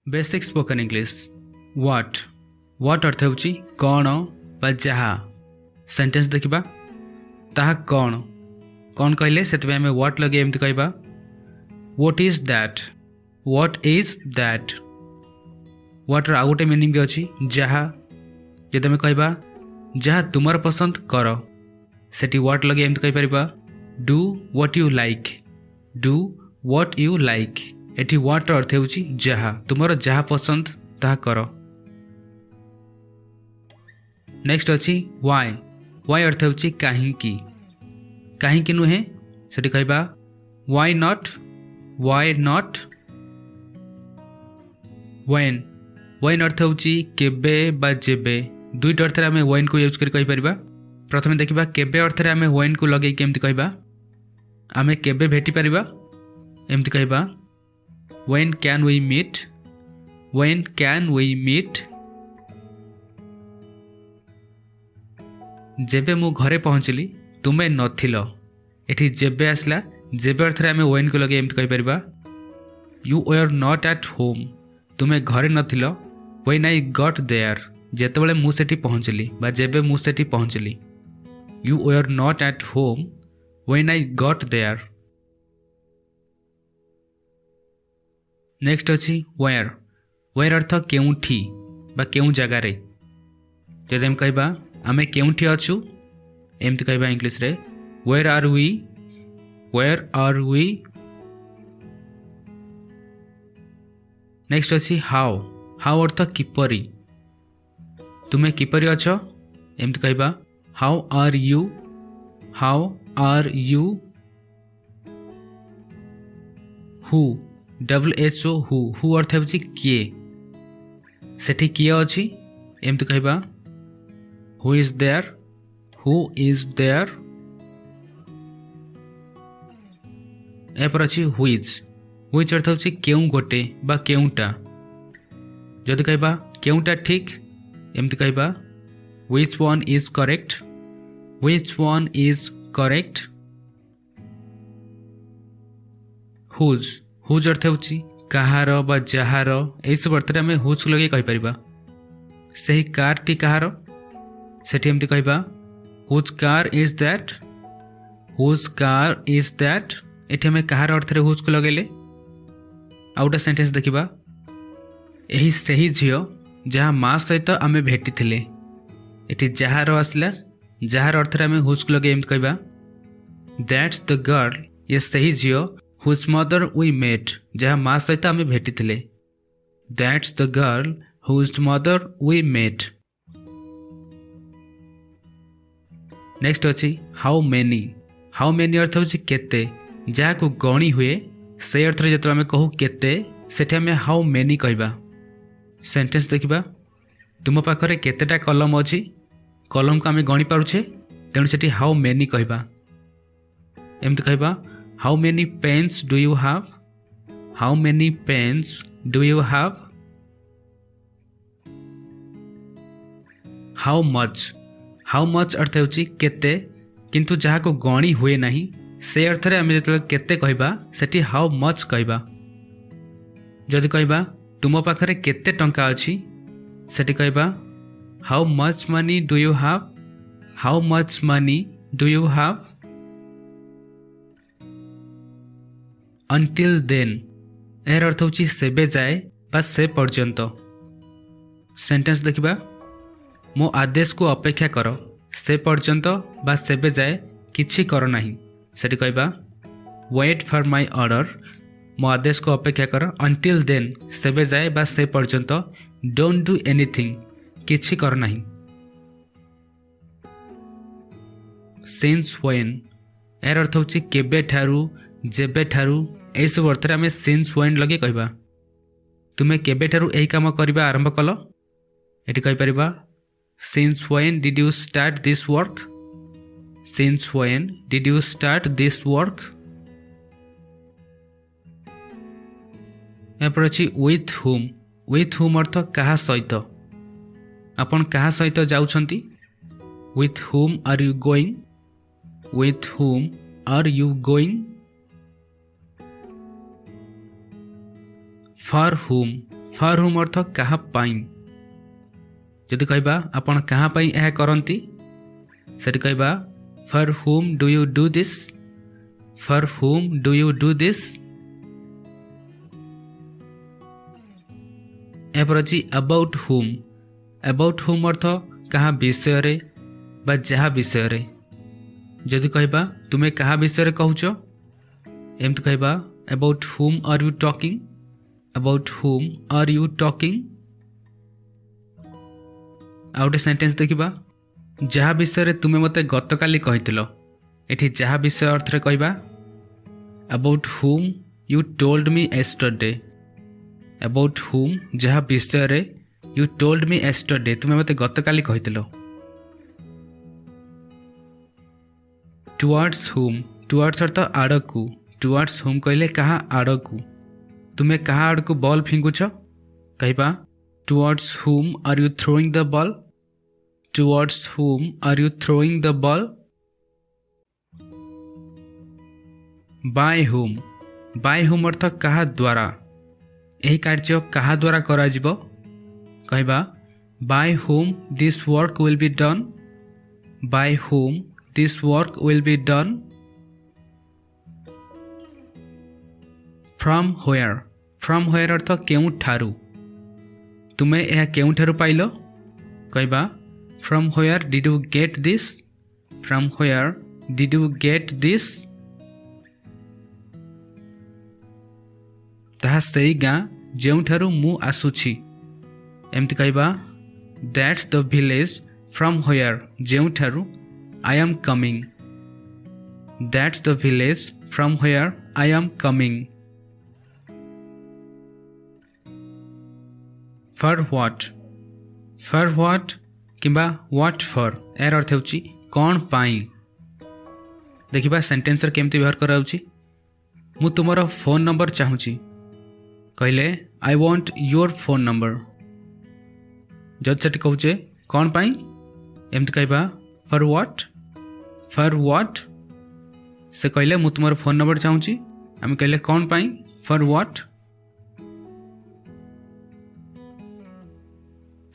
Basic spoken English what अर्थ होची कौन बा जहा सेंटेंस देखिबा ताहा कौन कौन कहले सेतबे हमें व्हाट लगे एमति कहबा व्हाट इज दैट व्हाट आउ गोटे मीनिंग भी अच्छी जहा जदि हमें कहबा जहा तुमर पसंद कर सेठी व्हाट लगे एमति कहि परिबा डू व्हाट यू लाइक एठी व्हाट अर्थ होची जहा तुमर जहा पसंद ताहा कर। नेक्स्ट अच्छी वाई अर्थ होची काहींकी नुहे सेठी कहबा वाई नॉट व्हेन अर्थ होची केबे बा जेबे दुईट अर्थ आम व्हेन को यूज करि परिबा। प्रथमे देखिबा केबे अर्थ आम व्हेन को लगे केमति कहबा आमे केबे भेटी परिबा एमति कहबा when can we meet जेबे मु घरे पहुँचली तुमे नथिल एठी जेबे आसला जेबे अर्थ आम when को लगे एमति कहि परिबा you were not at home तुमे घरे नथिल when I got there जेतेबेले मु सेठी पहुँचली बा जेबे मु सेठी पहुँचली you were not at home when I got there। Next अच्छी वेयर अर्थ केउठी बा केउ जगार जदि हम कहबा आमे केउठी अछु एमति कहबा इंग्लिश रे वेयर आर वी। नेक्स्ट अच्छी हाउ अर्थ किपरि तुमे किपरि अछ एमति कहबा हाउ आर यू। हु अर्थ होची किए सेठी किए अछि एमति कहबा हु इज देयर। एपर अछि व्हिच अर्थ होची केउ गोटे बा केउटा जदि कहबा केउटा ठीक एमति कहबा which one is correct. Whose अर्थ होची कहार बा जहार एई सब अर्थ आम हुज को लगे कहि परिबा सही कार टी कहार सेठी एमति कहबा हुज कार इज दैट एठी आम कहार अर्थ रे हुज को लगेले। आउटा सेंटेंस देखिबा एही सही झियो जहा मां सहित आमे भेटी थिले एठी जहार आसला जहार अर्थ रे आम हुज को लगे एमति कहबा दैट्स द गर्ल ये सही झियो whose mother we met जहाँ माँ सहित आमे भेटी थिले that's the girl whose mother we met। Next अच्छी how many अर्थ होची केते जहाँ को गणी हुए से अर्थ रे जतो आमे कहू केते सेठी आमे how many कहबा। सेंटेंस देखिबा तुम पाखरे केतेटा कलम अछि कलम को आमे गणी पारुछे तेणु सेठी how many कहबा। एमति कहबा How many pens do you have? How much अर्थ होची केते किंतु जहाँ को गणी हुए नहीं से अर्थ रे आमे जतले केते कहबा सेठी how much कहबा। जदि कहबा तुम पाखरे केते टंका अछि सेठी कहबा how much money do you have? Until then एर अर्थ होची सेबे जाए बा से पर्यंत। सेंटेंस देखिबा मो आदेश को अपेक्षा कर से पर्यंत बा सेबे जाए किछि कर नाही सेठी कहबा वेट फॉर माय ऑर्डर मो आदेश को अपेक्षा कर until then सेबे जाए बा से पर्यंत डोंट डू एनीथिंग किछि कर नाही। सिंस व्हेन एर अर्थ होची केबे ठारू जेबे ठारू एई सब अर्थ आम सिंस व्हेन लगे कहबा तुमे केबे ठारू एही काम करबा आरंभ कल एठी कहि परिबा since when did you start this work. एपर अछि विथ हुम अर्थ कहा सहित आपण कहा सहित जाउछंती with whom are you going. For for whom अर्थ कहा पाई जदि कहबा आपण कहा पाई यह करंती सेठी कहबा फॉर हुम do you do this for हुम डू यू डू दिस एपर अछि अबाउट हुम अर्थ कहा विषय रे बा जहा विषय रे जदि कहबा तुमे कहा विषय रे कहउछ एमत कहबा about whom are you talking about whom are you talking आउटे सेंटेंस देखिबा जहा विषय रे तुमे मते गतकाली कहितलो एठी जहा विषय अर्थ रे कहबा about whom you told me yesterday about हुम जहा विषय रे यू टोल्ड मी यस्टरडे तुमे मते गतकाली कहितलो टुवर्ड्स अर्थ आड़कू टुवर्ड्स हुम कहले कहा आड़कू तुमे कहा आड़कू बॉल फिंगुछ कहबा towards whom are you throwing the ball towards whom are you throwing the ball by whom अर्थ कहा द्वारा यही कार्य कहा द्वारा करा जिवो कहबा by whom this work will be done by whom this work will be done from where अर्थ केउ ठारू तुमे यह केउ ठारू पाइलो कहबा from where did you get this from where did you get this ताहा सही गाँ जेउठारू मु आसुछि एमती कहबा that's the village from where जेउठारू I am coming that's the village from where I am coming for what किंबा व्हाट फॉर यार अर्थ होची कौन पाई देखिबा सेंटेंस रे केमती व्यवहार कराउची मु तुमरो फोन नंबर चाहूची कहले I want your phone number जद सेठी कहूचे कौन पाई एमती कहबा फॉर व्हाट से कहले मु तुमरो फोन नंबर चाहूची आम कहले कौन पाई फॉर व्हाट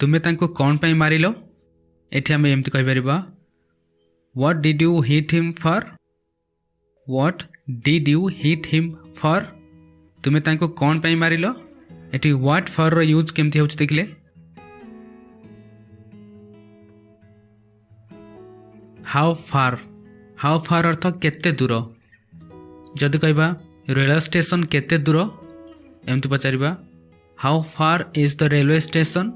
तुमे तांको कौन पाई मारिलो एठी आम एमती कहि परिबा what did you hit him for what did you hit him for तुमे तांको कौन पाई मारिलो एठी व्हाट फॉर रो यूज केमती होछ देखले हाउ फार अर्थ केते दूर जदि कहबा रेलवे स्टेशन केते दूर एमती पचारिबा how far is the railway station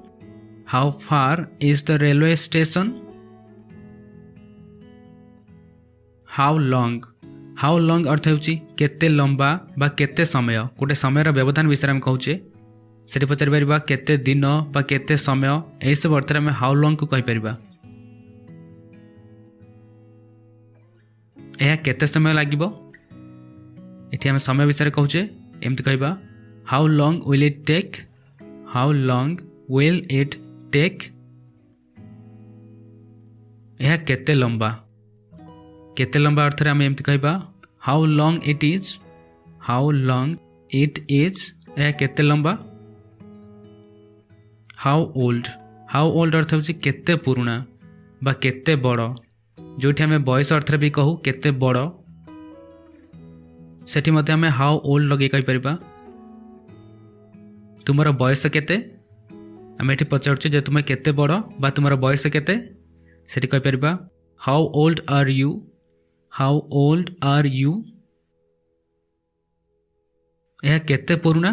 how far is the railway station how long अर्थ होची केते लंबा बा केते समय गोटे समय व्यवधान विषय में कहूचे सेठी पचारि परिबा केते दिन बा केते समय एही सब अर्थ में हाउ लॉन्ग को कहि परिबा एहा केते समय लागिबो एठी हम समय विषय कहूचे एमती कहबा how long will it take how long will it take एहा केते लंबा अर्थ रे हम एमती कहबा हाउ लॉन्ग इट इज एहा केते लंबा हाउ ओल्ड अर्थ होची केते पुराना बा केते बड़ जोठी हमें बयस अर्थ रे भी कहू केते बड़ सेठी मते हमें हाउ ओल्ड लगे कहि परिबा तुमरो बयस केते आम एठी पचारुचे जे तुमे केते बड़ बा तुमरो बयस केते सेठी कहि परिबा हाउ ओल्ड आर यू यह केते पुराना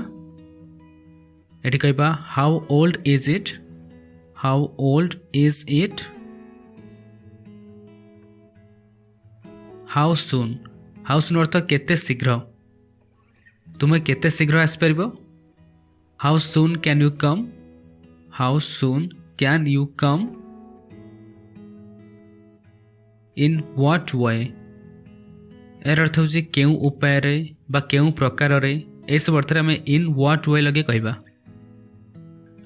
एठी कहबा how old is it how soon अर्थ केते शीघ्र तुमे केते शीघ्र आस परिबो how soon can you come in what way यार अर्थ होची केउ उपाय रे बा केउ प्रकार रे ए सब अर्थ रे हमें इन व्हाट वे लगे कहबा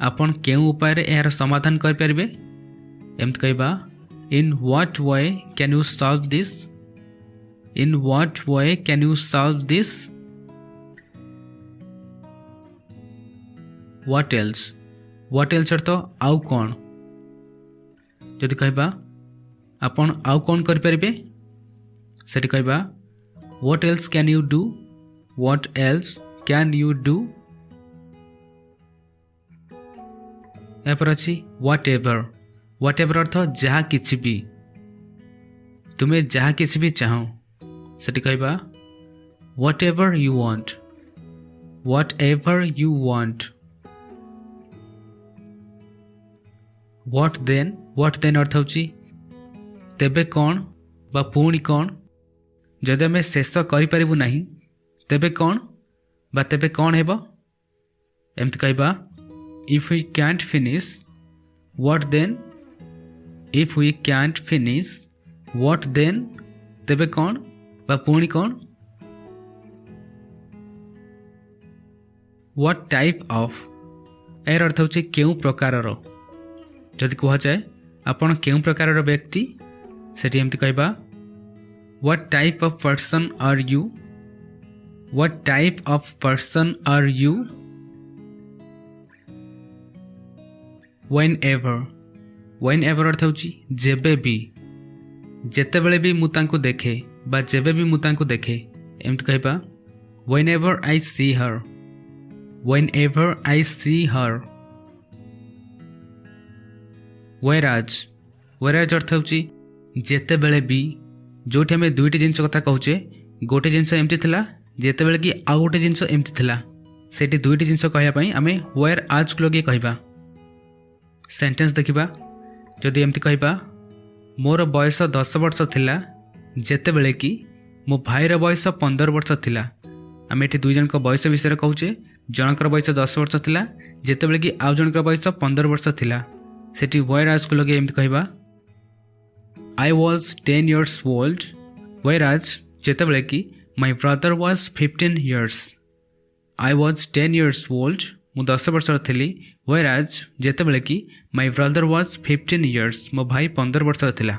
आपण केउ उपाय रे यार समाधान कर परिबे एमत कहबा in what way can you solve this what else अर्थ आउ कौन जदि कहबा आपण आउ कौन करि परिबे सेठी कहबा what else can you do what else can you do या पर अछि व्हाट एवर अर्थ जहा किछि भी तुम्हें जहा किछि भी चाहो सेठी कहबा whatever you want what then अर्थ होची तेबे कौन बा पुणी कौन जदि आम शेष करूँ ना तेबे कौन बा तेबे कौन हेब एमती कहबा if we can't finish what then if we can't finish what then तेबे कौन बा पुणी कौन व्हाट टाइप ऑफ यार अर्थ होची केउ प्रकारर जदि कह जाए आपण केउ प्रकारर व्यक्ति सेठी एमती कहबा what type of person are you what type of person are you whenever अर्थ होची जेबे भी जेतेबेले भी मु तांको देखे बा जेबे भी मु तांको देखे एमती कहबा व्हेन एवर आई सी हर वेराज अर्थ होची जेते बेले भी जोठी हमें दुईटी जिनस कथा कहूचे गोटे जिनस एमती थिला जेते बेले कि आउ गोटे जिनस एमती थिला सेठी दुईटी जिनस कहया पई आमे वेयर आज को लगे कहबा सेंटेंस देखिबा जदि एमती कहबा मोर बयस 10 वर्ष थिला जेते बेले कि मो भाईर बयस 15 वर्ष थिला आमे एठी दुई जनक बयस विषय कहूचे जनकर बयस 10 वर्ष थिला जेते बेले कि आउ जनकर बयस 15 वर्ष थिला सेठी वेयर आज को लगे एमती कहबा I was 10 years old whereas जेतेबेले कि my brother was 15 years I was 10 years old मु 10 वर्षर थिली whereas जेतेबेले कि my brother was 15 years मो भाई 15 वर्षर थिला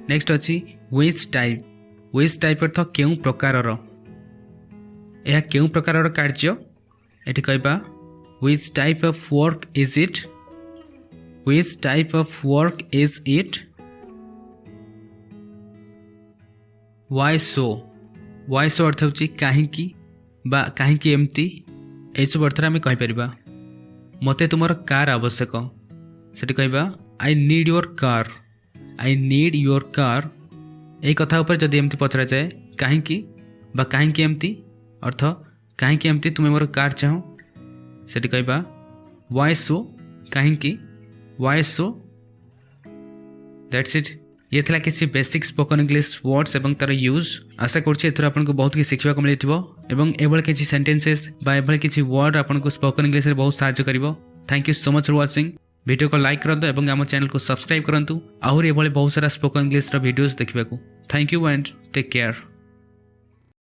नेक्स्ट अछि which टाइप अर्थ केउ प्रकारर यह केउ प्रकारर कार्य एठी कहबा which type of work is it Which type of work is it? Why so? Why so अर्थ होची काहेकि बा काहेकि एमती ए सब अर्थ आम कहि परिबा मते तुमर कार आवश्यक सेठी कहबा I need your car ए कथा ऊपर जदि एमती पचरा जाए काहेकि एमती अर्थ काहेकि एमती तुमे मोर कार चाहो सेठी कहबा why so काहेकि Why so? That's it. ये थिला किसी बेसिक स्पोकन इंग्लिश वर्ड्स एवं तार यूज आशा करछि एथरा आपनको बहुत कि सिखिबा को मिलिथिबो एवं एबल किछि सेंटेंसेस बा एबल किछि वर्ड आपनको स्पोकन इंग्लिश रे बहुत सहायता करिवो thank you so much for watching video को लाइक करंतु एवं हम चैनल को सब्सक्राइब करंतु आहुर एबल बहुत सारा स्पोकन इंग्लिश रो वीडियोस देखिबा को thank you and take care